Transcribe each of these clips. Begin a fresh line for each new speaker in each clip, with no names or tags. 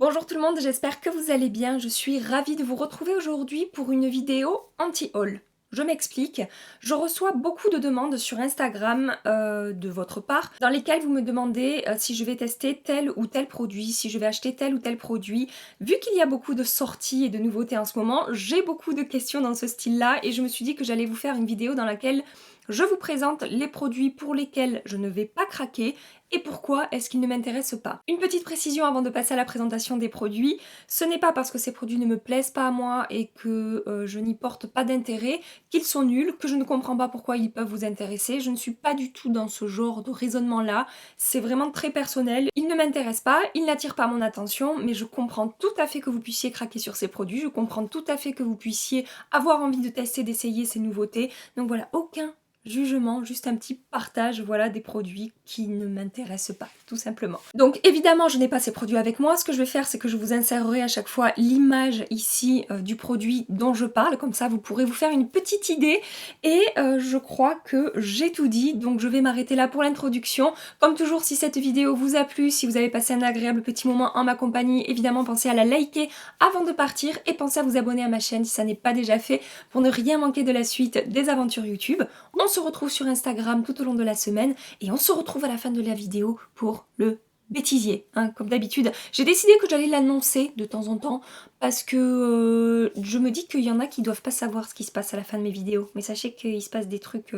Bonjour tout le monde, j'espère que vous allez bien. Je suis ravie de vous retrouver aujourd'hui pour une vidéo anti-haul. Je m'explique, je reçois beaucoup de demandes sur Instagram de votre part dans lesquelles vous me demandez si je vais tester tel ou tel produit, si je vais acheter tel ou tel produit. Vu qu'il y a beaucoup de sorties et de nouveautés en ce moment, j'ai beaucoup de questions dans ce style-là et je me suis dit que j'allais vous faire une vidéo dans laquelle je vous présente les produits pour lesquels je ne vais pas craquer et pourquoi est-ce qu'ils ne m'intéressent pas. Une petite précision avant de passer à la présentation des produits, ce n'est pas parce que ces produits ne me plaisent pas à moi et que je n'y porte pas d'intérêt qu'ils sont nuls, que je ne comprends pas pourquoi ils peuvent vous intéresser. Je ne suis pas du tout dans ce genre de raisonnement-là, c'est vraiment très personnel. Ils ne m'intéressent pas, ils n'attirent pas mon attention, mais je comprends tout à fait que vous puissiez craquer sur ces produits, je comprends tout à fait que vous puissiez avoir envie de tester, d'essayer ces nouveautés. Donc voilà, aucun jugement, juste un petit partage, voilà, des produits qui ne m'intéressent pas, tout simplement. Donc évidemment, je n'ai pas ces produits avec moi. Ce que je vais faire, c'est que je vous insérerai à chaque fois l'image ici du produit dont je parle. Comme ça, vous pourrez vous faire une petite idée. Et je crois que j'ai tout dit, donc je vais m'arrêter là pour l'introduction. Comme toujours, si cette vidéo vous a plu, si vous avez passé un agréable petit moment en ma compagnie, évidemment, pensez à la liker avant de partir et pensez à vous abonner à ma chaîne si ça n'est pas déjà fait pour ne rien manquer de la suite des aventures YouTube. On se retrouve sur Instagram tout au long de la semaine et on se retrouve à la fin de la vidéo pour le bêtisier, hein, comme d'habitude. J'ai décidé que j'allais l'annoncer de temps en temps parce que je me dis qu'il y en a qui doivent pas savoir ce qui se passe à la fin de mes vidéos. Mais sachez qu'il se passe des trucs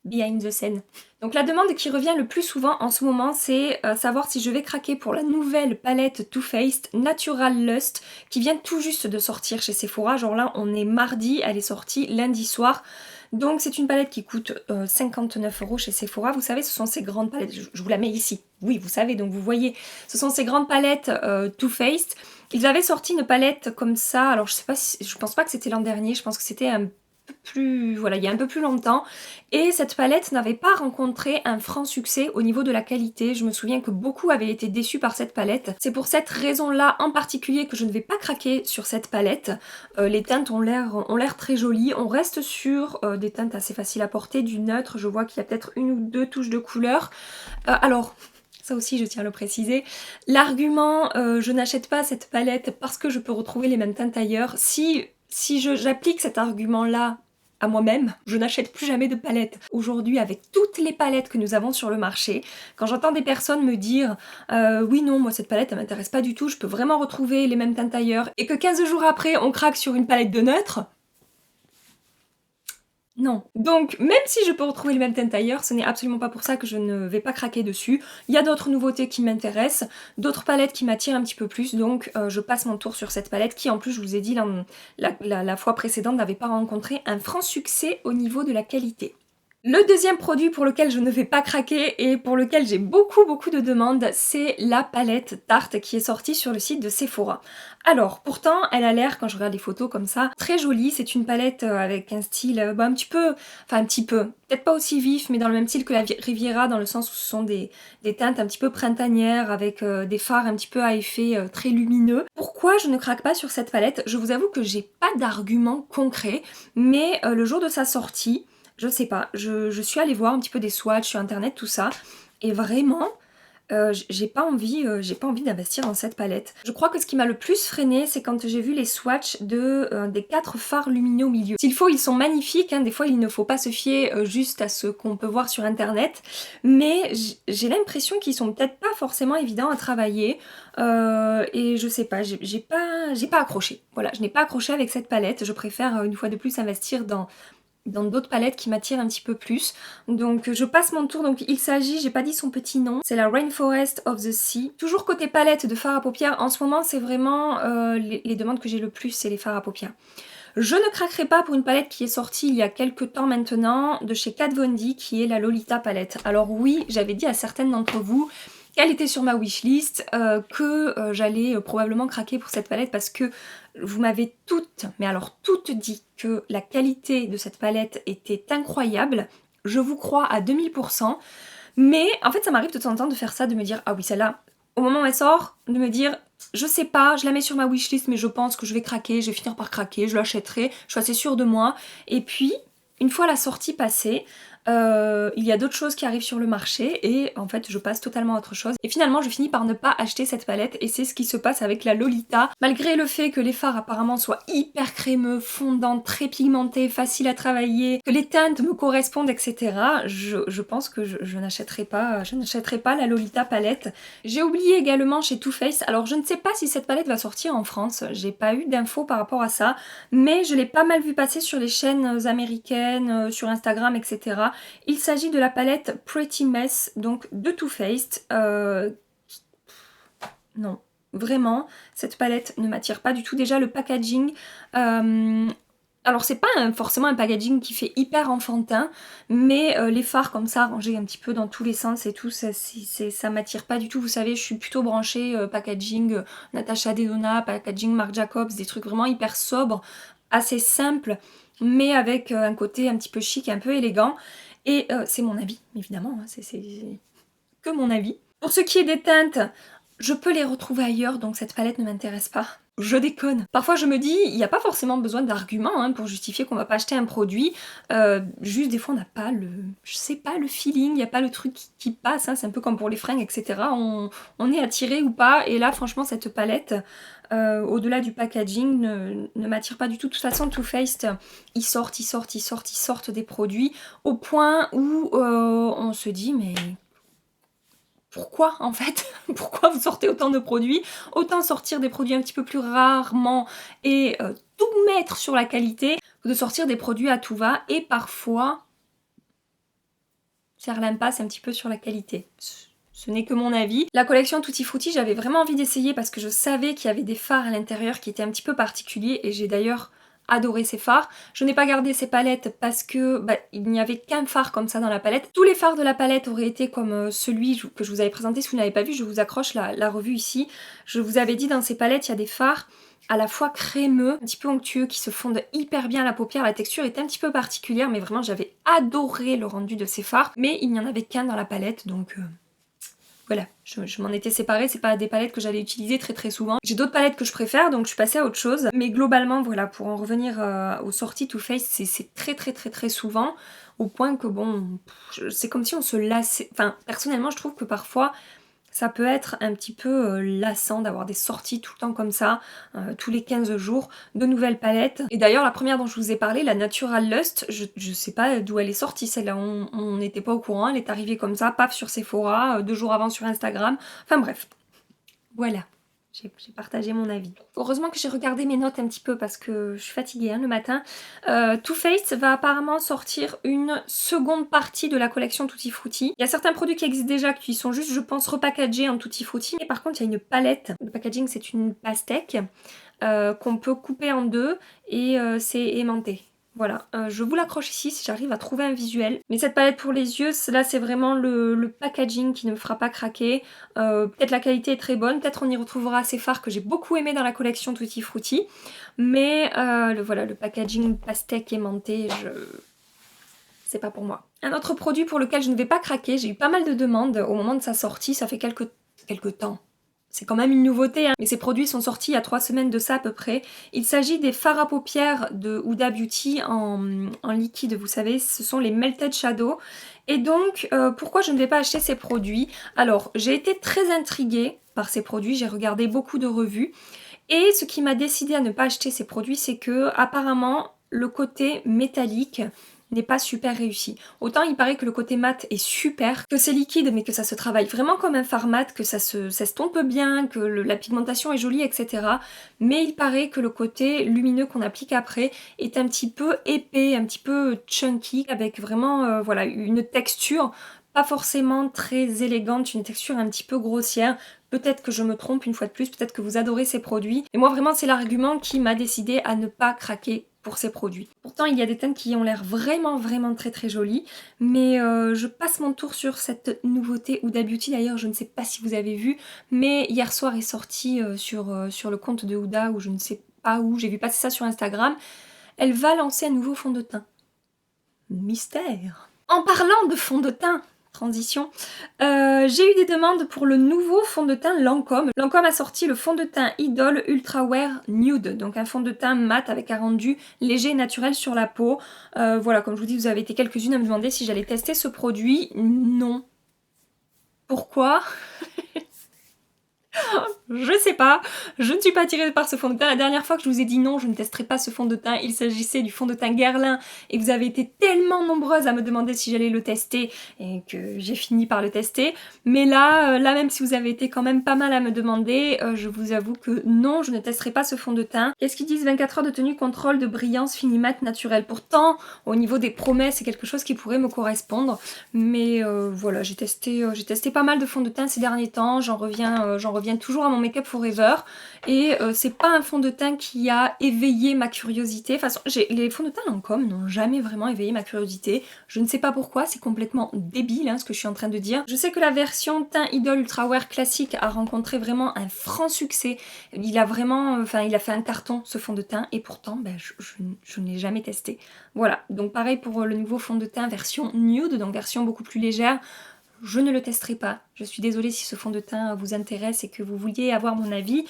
behind the scene. Donc la demande qui revient le plus souvent en ce moment, c'est savoir si je vais craquer pour la nouvelle palette Too Faced Natural Lust qui vient tout juste de sortir chez Sephora. Genre là, on est mardi, elle est sortie lundi soir. Donc c'est une palette qui coûte 59 € chez Sephora. Vous savez, ce sont ces grandes palettes. Je vous la mets ici. Oui, vous savez, donc vous voyez. Ce sont ces grandes palettes Too Faced. Ils avaient sorti une palette comme ça. Alors je sais pas si, je pense pas que c'était l'an dernier. Je pense que c'était un peu plus, voilà, il y a un peu plus longtemps. Et cette palette n'avait pas rencontré un franc succès au niveau de la qualité. Je me souviens que beaucoup avaient été déçus par cette palette. C'est pour cette raison-là en particulier que je ne vais pas craquer sur cette palette. Les teintes ont l'air très jolies. On reste sur des teintes assez faciles à porter, du neutre. Je vois qu'il y a peut-être une ou deux touches de couleur. Alors, ça aussi je tiens à le préciser, l'argument je n'achète pas cette palette parce que je peux retrouver les mêmes teintes ailleurs, si j'applique cet argument-là à moi-même, je n'achète plus jamais de palettes. Aujourd'hui, avec toutes les palettes que nous avons sur le marché, quand j'entends des personnes me dire oui non, moi cette palette elle m'intéresse pas du tout, je peux vraiment retrouver les mêmes teintes ailleurs, et que 15 jours après on craque sur une palette de neutre, non. Donc, même si je peux retrouver les mêmes teintes ailleurs, ce n'est absolument pas pour ça que je ne vais pas craquer dessus. Il y a d'autres nouveautés qui m'intéressent, d'autres palettes qui m'attirent un petit peu plus, donc je passe mon tour sur cette palette qui, en plus, je vous ai dit, la fois précédente, n'avait pas rencontré un franc succès au niveau de la qualité. Le deuxième produit pour lequel je ne vais pas craquer et pour lequel j'ai beaucoup de demandes, c'est la palette Tarte qui est sortie sur le site de Sephora. Alors, pourtant, elle a l'air, quand je regarde les photos comme ça, très jolie. C'est une palette avec un style un petit peu, peut-être pas aussi vif, mais dans le même style que la Riviera, dans le sens où ce sont des teintes un petit peu printanières, avec des fards un petit peu à effet très lumineux. Pourquoi je ne craque pas sur cette palette? Je vous avoue que j'ai pas d'argument concret, mais le jour de sa sortie, je sais pas, je suis allée voir un petit peu des swatchs sur internet, tout ça, et vraiment, j'ai pas envie d'investir dans cette palette. Je crois que ce qui m'a le plus freiné, c'est quand j'ai vu les swatchs des 4 fards lumineux au milieu. S'il faut, ils sont magnifiques, hein, des fois il ne faut pas se fier juste à ce qu'on peut voir sur internet, mais j'ai l'impression qu'ils sont peut-être pas forcément évidents à travailler, et je sais pas, j'ai pas accroché. Voilà, je n'ai pas accroché avec cette palette, je préfère une fois de plus investir dans d'autres palettes qui m'attirent un petit peu plus. Donc je passe mon tour. Donc il s'agit, j'ai pas dit son petit nom, c'est la Rainforest of the Sea. Toujours côté palette de fard à paupières, en ce moment c'est vraiment les demandes que j'ai le plus, c'est les fards à paupières. Je ne craquerai pas pour une palette qui est sortie il y a quelques temps maintenant de chez Kat Von D, qui est la Lolita palette. Alors oui, j'avais dit à certaines d'entre vous qu'elle était sur ma wishlist, que j'allais probablement craquer pour cette palette parce que vous m'avez toutes, mais alors toutes dit que la qualité de cette palette était incroyable. Je vous crois à 2000%, mais en fait ça m'arrive de temps en temps de faire ça, de me dire ah oui celle-là, au moment où elle sort, de me dire je sais pas, je la mets sur ma wishlist mais je pense que je vais craquer, je vais finir par craquer, je l'achèterai, je suis assez sûre de moi. Et puis, une fois la sortie passée, il y a d'autres choses qui arrivent sur le marché et en fait je passe totalement à autre chose. Et finalement je finis par ne pas acheter cette palette et c'est ce qui se passe avec la Lolita. Malgré le fait que les fards apparemment soient hyper crémeux, fondants, très pigmentés, faciles à travailler, que les teintes me correspondent, etc. Je pense que je n'achèterai pas la Lolita palette. J'ai oublié également chez Too Faced, alors je ne sais pas si cette palette va sortir en France, j'ai pas eu d'infos par rapport à ça, mais je l'ai pas mal vu passer sur les chaînes américaines, sur Instagram, etc. Il s'agit de la palette Pretty Mess, donc de Too Faced. Non, vraiment, cette palette ne m'attire pas du tout. Déjà, le packaging... alors c'est pas forcément un packaging qui fait hyper enfantin, mais les fards comme ça, rangés un petit peu dans tous les sens et tout, ça m'attire pas du tout. Vous savez, je suis plutôt branchée packaging Natasha Denona, packaging Marc Jacobs, des trucs vraiment hyper sobres, assez simples, mais avec un côté un petit peu chic, un peu élégant. Et c'est mon avis, évidemment, hein, c'est que mon avis. Pour ce qui est des teintes, je peux les retrouver ailleurs, donc cette palette ne m'intéresse pas. Je déconne. Parfois je me dis, il n'y a pas forcément besoin d'arguments hein, pour justifier qu'on va pas acheter un produit. Juste des fois on n'a pas le... je sais pas, le feeling, il n'y a pas le truc qui passe. Hein, c'est un peu comme pour les fringues, etc. On est attiré ou pas. Et là franchement cette palette, au-delà du packaging, ne m'attire pas du tout. De toute façon Too Faced, ils sortent des produits au point où on se dit mais... pourquoi en fait? Pourquoi vous sortez autant de produits? Autant sortir des produits un petit peu plus rarement et tout mettre sur la qualité que de sortir des produits à tout va et parfois faire l'impasse un petit peu sur la qualité. Ce n'est que mon avis. La collection Tutti Frutti, j'avais vraiment envie d'essayer parce que je savais qu'il y avait des fards à l'intérieur qui étaient un petit peu particuliers et j'ai d'ailleurs adoré ces fards. Je n'ai pas gardé ces palettes parce que il n'y avait qu'un fard comme ça dans la palette. Tous les fards de la palette auraient été comme celui que je vous avais présenté. Si vous n'avez pas vu, je vous accroche la revue ici. Je vous avais dit dans ces palettes, il y a des fards à la fois crémeux, un petit peu onctueux, qui se fondent hyper bien à la paupière. La texture est un petit peu particulière, mais vraiment j'avais adoré le rendu de ces fards. Mais il n'y en avait qu'un dans la palette, donc... voilà, je m'en étais séparée, c'est pas des palettes que j'allais utiliser très souvent. J'ai d'autres palettes que je préfère, donc je suis passée à autre chose. Mais globalement, voilà, pour en revenir aux sorties Too Faced, c'est très souvent, au point que bon, c'est comme si on se lassait. Enfin, personnellement, je trouve que parfois, ça peut être un petit peu lassant d'avoir des sorties tout le temps comme ça, tous les 15 jours, de nouvelles palettes. Et d'ailleurs, la première dont je vous ai parlé, la Natural Lust, je sais pas d'où elle est sortie celle-là, on n'était pas au courant, elle est arrivée comme ça, paf sur Sephora, 2 jours avant sur Instagram, enfin bref. Voilà, j'ai partagé mon avis. Heureusement que j'ai regardé mes notes un petit peu parce que je suis fatiguée hein, le matin. Too Faced va apparemment sortir une seconde partie de la collection Tutti Frutti. Il y a certains produits qui existent déjà qui sont juste, je pense, repackagés en Tutti Frutti. Mais par contre, il y a une palette. Le packaging, c'est une pastèque qu'on peut couper en deux et c'est aimanté. Voilà, je vous l'accroche ici si j'arrive à trouver un visuel. Mais cette palette pour les yeux, là c'est vraiment le packaging qui ne me fera pas craquer. Peut-être la qualité est très bonne, peut-être on y retrouvera ces fards que j'ai beaucoup aimé dans la collection Tutti Frutti. Mais voilà, le packaging pastèque aimanté, c'est pas pour moi. Un autre produit pour lequel je ne vais pas craquer, j'ai eu pas mal de demandes au moment de sa sortie, ça fait quelques temps. C'est quand même une nouveauté, hein. Mais ces produits sont sortis il y a 3 semaines de ça à peu près. Il s'agit des fards à paupières de Huda Beauty en liquide, vous savez, ce sont les Melted Shadow. Et donc, pourquoi je ne vais pas acheter ces produits? Alors, j'ai été très intriguée par ces produits, j'ai regardé beaucoup de revues. Et ce qui m'a décidé à ne pas acheter ces produits, c'est que apparemment, le côté métallique n'est pas super réussi. Autant il paraît que le côté mat est super, que c'est liquide mais que ça se travaille vraiment comme un fard mat, que ça s'estompe bien, que la pigmentation est jolie, etc. Mais il paraît que le côté lumineux qu'on applique après est un petit peu épais, un petit peu chunky, avec vraiment voilà, une texture pas forcément très élégante, une texture un petit peu grossière. Peut-être que je me trompe une fois de plus, peut-être que vous adorez ces produits. Et moi vraiment c'est l'argument qui m'a décidé à ne pas craquer pour ces produits. Pourtant il y a des teintes qui ont l'air vraiment très jolies, mais je passe mon tour sur cette nouveauté Huda Beauty. D'ailleurs je ne sais pas si vous avez vu, mais hier soir est sorti sur le compte de Huda, ou je ne sais pas où, j'ai vu passer ça sur Instagram. Elle va lancer un nouveau fond de teint. Mystère. En parlant de fond de teint, transition. J'ai eu des demandes pour le nouveau fond de teint Lancôme. Lancôme a sorti le fond de teint Idol Ultra Wear Nude, donc un fond de teint mat avec un rendu léger et naturel sur la peau. Voilà, comme je vous dis, vous avez été quelques-unes à me demander si j'allais tester ce produit. Non. Pourquoi? Je sais pas, je ne suis pas attirée par ce fond de teint. La dernière fois que je vous ai dit non, je ne testerai pas ce fond de teint, il s'agissait du fond de teint Guerlain et vous avez été tellement nombreuses à me demander si j'allais le tester et que j'ai fini par le tester. Mais là, même si vous avez été quand même pas mal à me demander, je vous avoue que non, je ne testerai pas ce fond de teint. Qu'est-ce qu'ils disent? 24 heures de tenue, contrôle de brillance, fini mat, naturel. Pourtant, au niveau des promesses, c'est quelque chose qui pourrait me correspondre. Mais voilà, j'ai testé pas mal de fonds de teint ces derniers temps, j'en reviens toujours à mon Make Up Forever et c'est pas un fond de teint qui a éveillé ma curiosité. Enfin, les fonds de teint Lancôme n'ont jamais vraiment éveillé ma curiosité. Je ne sais pas pourquoi, c'est complètement débile hein, ce que je suis en train de dire. Je sais que la version teint Idol Ultra Wear classique a rencontré vraiment un franc succès. Il a fait un carton ce fond de teint et pourtant ben, je ne l'ai jamais testé. Voilà, donc pareil pour le nouveau fond de teint version nude, donc version beaucoup plus légère. Je ne le testerai pas. Je suis désolée si ce fond de teint vous intéresse et que vous vouliez avoir mon avis.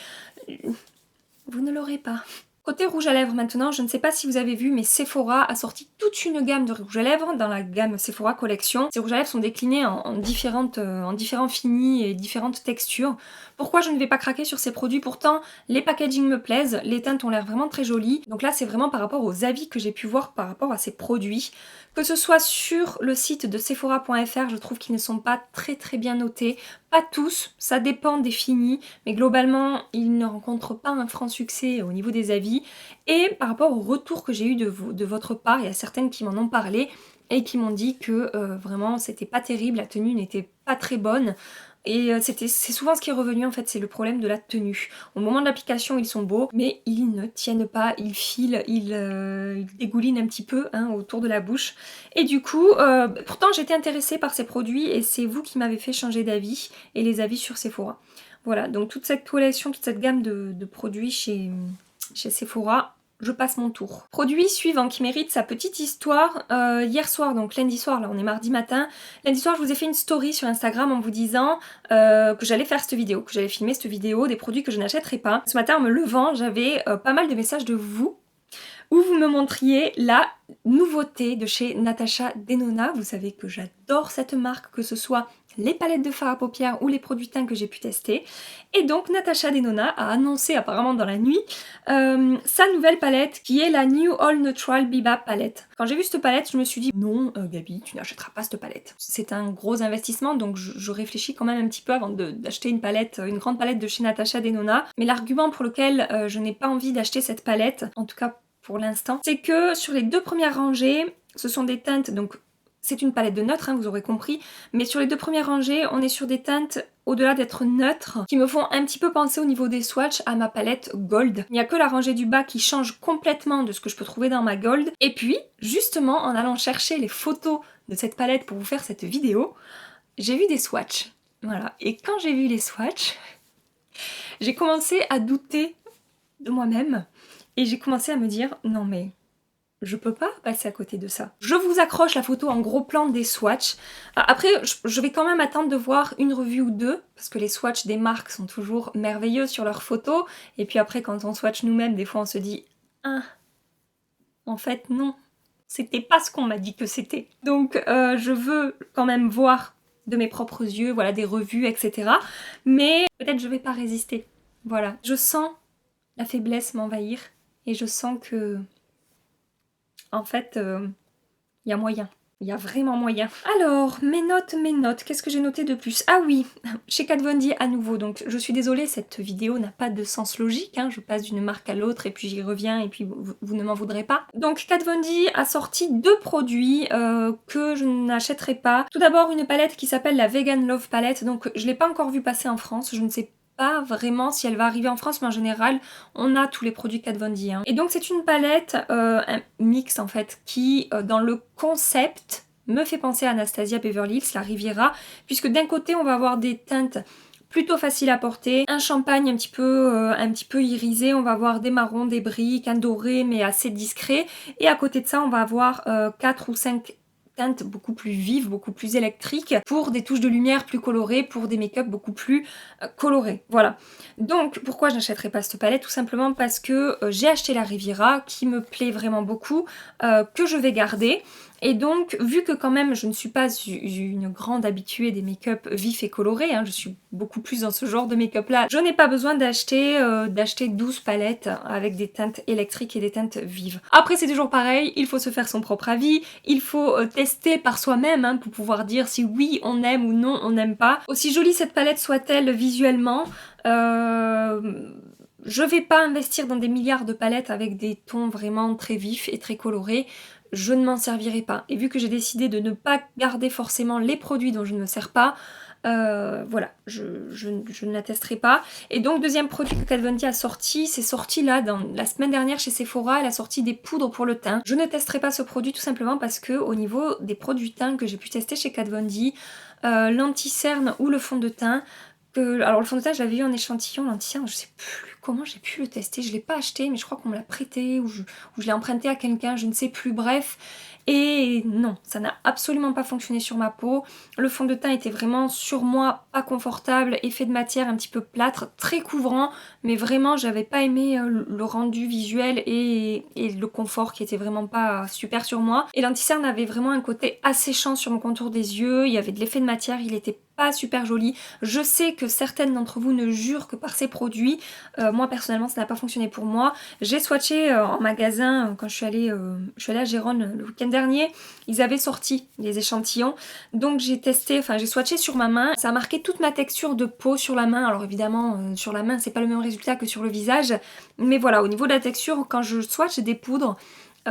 Vous ne l'aurez pas. Côté rouge à lèvres maintenant, je ne sais pas si vous avez vu, mais Sephora a sorti toute une gamme de rouge à lèvres dans la gamme Sephora Collection. Ces rouges à lèvres sont déclinés en différents finis et différentes textures. Pourquoi je ne vais pas craquer sur ces produits? Pourtant, les packaging me plaisent, les teintes ont l'air vraiment très jolies. Donc là, c'est vraiment par rapport aux avis que j'ai pu voir par rapport à ces produits. Que ce soit sur le site de Sephora.fr, je trouve qu'ils ne sont pas très bien notés. Pas tous, ça dépend des finis, mais globalement, ils ne rencontrent pas un franc succès au niveau des avis. Et par rapport au retour que j'ai eu de votre part, il y a certaines qui m'en ont parlé et qui m'ont dit que vraiment c'était pas terrible, la tenue n'était pas très bonne. Et c'est souvent ce qui est revenu en fait, c'est le problème de la tenue. Au moment de l'application, ils sont beaux, mais ils ne tiennent pas, ils filent, ils dégoulinent un petit peu hein, autour de la bouche. Et du coup, pourtant j'étais intéressée par ces produits et c'est vous qui m'avez fait changer d'avis et les avis sur Sephora. Voilà, donc toute cette collection, toute cette gamme de produits chez Sephora, je passe mon tour. Produit suivant qui mérite sa petite histoire. Hier soir, donc lundi soir, là on est mardi matin, lundi soir je vous ai fait une story sur Instagram en vous disant que j'allais faire cette vidéo, que j'allais filmer cette vidéo des produits que je n'achèterais pas. Ce matin en me levant, j'avais pas mal de messages de vous où vous me montriez la nouveauté de chez Natasha Denona. Vous savez que j'adore cette marque, que ce soit les palettes de fard à paupières ou les produits teints que j'ai pu tester. Et donc Natasha Denona a annoncé apparemment dans la nuit sa nouvelle palette qui est la New All Natural Biba palette. Quand j'ai vu cette palette, je me suis dit non Gabi, tu n'achèteras pas cette palette. C'est un gros investissement donc je réfléchis quand même un petit peu avant d'acheter une grande palette de chez Natasha Denona. Mais l'argument pour lequel je n'ai pas envie d'acheter cette palette, en tout cas pour l'instant, c'est que sur les deux premières rangées, ce sont des teintes, donc c'est une palette de neutres, hein, vous aurez compris, mais sur les deux premières rangées, on est sur des teintes, au-delà d'être neutres, qui me font un petit peu penser au niveau des swatchs à ma palette Gold. Il n'y a que la rangée du bas qui change complètement de ce que je peux trouver dans ma Gold. Et puis, justement, en allant chercher les photos de cette palette pour vous faire cette vidéo, j'ai vu des swatchs. Voilà, et quand j'ai vu les swatchs, j'ai commencé à douter de moi-même, et j'ai commencé à me dire, non mais je peux pas passer à côté de ça. Je vous accroche la photo en gros plan des swatchs. Après, je vais quand même attendre de voir une revue ou deux, parce que les swatchs des marques sont toujours merveilleux sur leurs photos. Et puis après, quand on swatch nous-mêmes, des fois on se dit « Ah, en fait non, c'était pas ce qu'on m'a dit que c'était. » Donc je veux quand même voir de mes propres yeux, voilà, des revues, etc. Mais peut-être je vais pas résister. Voilà, je sens la faiblesse m'envahir et je sens que en fait, il y a moyen. Il y a vraiment moyen. Alors, mes notes, qu'est-ce que j'ai noté de plus? Ah oui, chez Kat Von D à nouveau, donc je suis désolée, cette vidéo n'a pas de sens logique, hein, je passe d'une marque à l'autre et puis j'y reviens et puis vous ne m'en voudrez pas. Donc Kat Von D a sorti deux produits que je n'achèterai pas. Tout d'abord une palette qui s'appelle la Vegan Love Palette, donc je ne l'ai pas encore vue passer en France, je ne sais pas vraiment si elle va arriver en France, mais en général on a tous les produits Kat Von D. Hein. Et donc c'est une palette, un mix en fait, qui dans le concept me fait penser à Anastasia Beverly Hills, la Riviera, puisque d'un côté on va avoir des teintes plutôt faciles à porter, un champagne un petit peu irisé, on va avoir des marrons, des briques, un doré mais assez discret, et à côté de ça on va avoir 4 ou 5 teintes beaucoup plus vives, beaucoup plus électriques, pour des touches de lumière plus colorées, pour des make-up beaucoup plus colorés. Voilà. Donc pourquoi je n'achèterai pas cette palette? Tout simplement parce que j'ai acheté la Riviera qui me plaît vraiment beaucoup, que je vais garder. Et donc, vu que quand même je ne suis pas une grande habituée des make-up vifs et colorés, hein, je suis beaucoup plus dans ce genre de make-up là, je n'ai pas besoin d'acheter 12 palettes avec des teintes électriques et des teintes vives. Après c'est toujours pareil, il faut se faire son propre avis, il faut tester par soi-même hein, pour pouvoir dire si oui on aime ou non on n'aime pas. Aussi jolie cette palette soit-elle visuellement, je vais pas investir dans des milliards de palettes avec des tons vraiment très vifs et très colorés. Je ne m'en servirai pas. Et vu que j'ai décidé de ne pas garder forcément les produits dont je ne me sers pas, voilà, je ne la testerai pas. Et donc deuxième produit que Kat Von D a sorti, c'est sorti là la semaine dernière chez Sephora, elle a sorti des poudres pour le teint. Je ne testerai pas ce produit tout simplement parce que au niveau des produits teint que j'ai pu tester chez Kat Von D, l'anti-cerne ou le fond de teint, alors le fond de teint je l'avais eu en échantillon, l'anti-cerne je sais plus comment j'ai pu le tester, je l'ai pas acheté mais je crois qu'on me l'a prêté ou je l'ai emprunté à quelqu'un, je ne sais plus, bref. Et non, ça n'a absolument pas fonctionné sur ma peau. Le fond de teint était vraiment sur moi pas confortable, effet de matière un petit peu plâtre, très couvrant, mais vraiment j'avais pas aimé le rendu visuel et le confort qui était vraiment pas super sur moi. Et l'anti-cerne avait vraiment un côté asséchant sur mon contour des yeux, il y avait de l'effet de matière, il était pas super joli. Je sais que certaines d'entre vous ne jurent que par ces produits. Moi personnellement ça n'a pas fonctionné pour moi. J'ai swatché en magasin quand je suis allée à Gérone le week-end dernier. Ils avaient sorti les échantillons. Donc j'ai testé, enfin j'ai swatché sur ma main. Ça a marqué toute ma texture de peau sur la main. Alors évidemment sur la main c'est pas le même résultat que sur le visage. Mais voilà, au niveau de la texture, quand je swatch des poudres,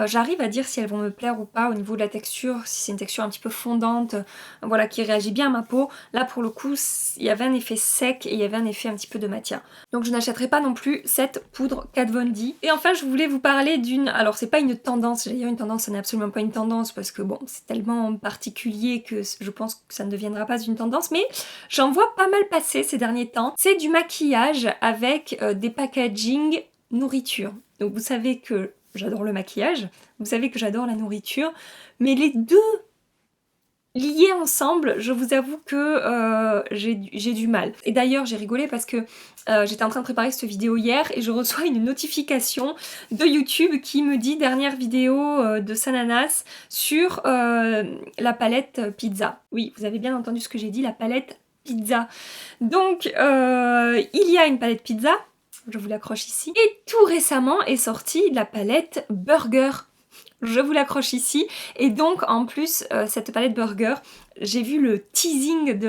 j'arrive à dire si elles vont me plaire ou pas au niveau de la texture, si c'est une texture un petit peu fondante, voilà, qui réagit bien à ma peau. Là pour le coup, il y avait un effet sec et il y avait un effet un petit peu de matière. Donc je n'achèterai pas non plus cette poudre Kat Von D. Et enfin je voulais vous parler d'une... Alors c'est pas une tendance, j'allais dire une tendance, ça n'est absolument pas une tendance parce que bon, c'est tellement particulier que je pense que ça ne deviendra pas une tendance, mais j'en vois pas mal passer ces derniers temps. C'est du maquillage avec des packaging nourriture. Donc vous savez que j'adore le maquillage, vous savez que j'adore la nourriture, mais les deux liés ensemble, je vous avoue que j'ai du mal. Et d'ailleurs j'ai rigolé parce que j'étais en train de préparer cette vidéo hier et je reçois une notification de YouTube qui me dit dernière vidéo de Sananas sur la palette pizza. Oui, vous avez bien entendu ce que j'ai dit, la palette pizza. Donc il y a une palette pizza, je vous l'accroche ici. Et tout récemment est sortie la palette burger. Je vous l'accroche ici. Et donc en plus cette palette burger, j'ai vu le teasing de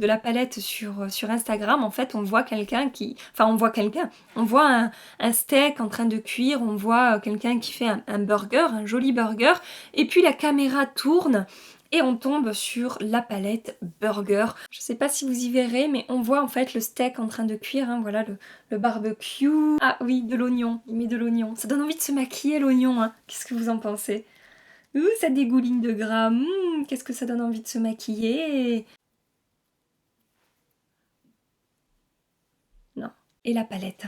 la palette sur Instagram. En fait on voit quelqu'un qui... Enfin on voit quelqu'un. On voit un steak en train de cuire. On voit quelqu'un qui fait un burger, un joli burger. Et puis la caméra tourne. Et on tombe sur la palette burger. Je sais pas si vous y verrez, mais on voit en fait le steak en train de cuire, hein, voilà le barbecue. Ah oui, de l'oignon, il met de l'oignon. Ça donne envie de se maquiller l'oignon, hein. Qu'est-ce que vous en pensez? Ouh, ça dégouline de gras. Qu'est-ce que ça donne envie de se maquiller? Non. Et la palette.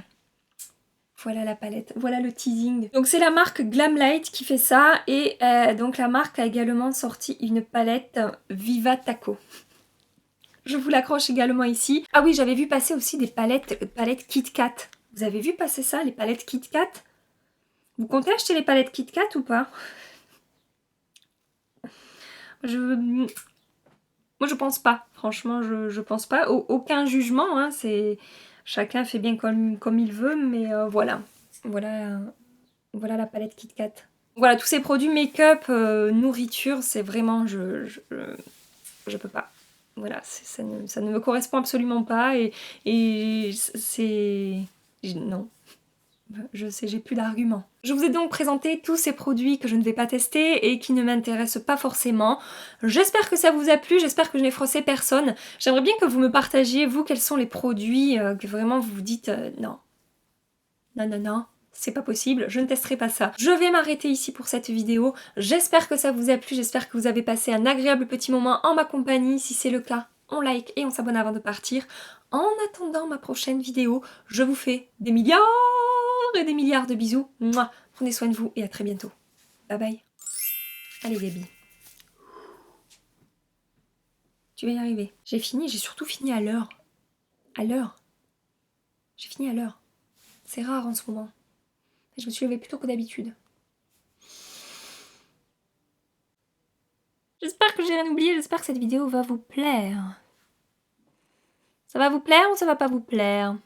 Voilà la palette, voilà le teasing. Donc c'est la marque Glamlight qui fait ça et donc la marque a également sorti une palette Viva Taco. Je vous l'accroche également ici. Ah oui, j'avais vu passer aussi des palettes Kit Kat. Vous avez vu passer ça, les palettes Kit Kat? Vous comptez acheter les palettes Kit Kat ou pas? Moi je pense pas, franchement je pense pas. Aucun jugement, hein, c'est... Chacun fait bien comme il veut, mais voilà. Voilà la palette Kit Kat. Voilà, tous ces produits make-up, nourriture, c'est vraiment... Je peux pas. Voilà, ça ne me correspond absolument pas et c'est... Non. Je sais, j'ai plus d'arguments. Je vous ai donc présenté tous ces produits que je ne vais pas tester et qui ne m'intéressent pas forcément. J'espère que ça vous a plu, j'espère que je n'ai froissé personne. J'aimerais bien que vous me partagiez, vous, quels sont les produits que vraiment vous vous dites non. Non, c'est pas possible, je ne testerai pas ça. Je vais m'arrêter ici pour cette vidéo. J'espère que ça vous a plu, j'espère que vous avez passé un agréable petit moment en ma compagnie. Si c'est le cas, on like et on s'abonne avant de partir. En attendant ma prochaine vidéo, je vous fais des milliards et des milliards de bisous. Mouah. Prenez soin de vous et à très bientôt. Bye bye. Allez Gabi. Tu vas y arriver. J'ai fini, j'ai surtout fini à l'heure. À l'heure. J'ai fini à l'heure. C'est rare en ce moment. Je me suis levée plus tôt que d'habitude. J'espère que j'ai rien oublié, j'espère que cette vidéo va vous plaire. Ça va vous plaire ou ça va pas vous plaire?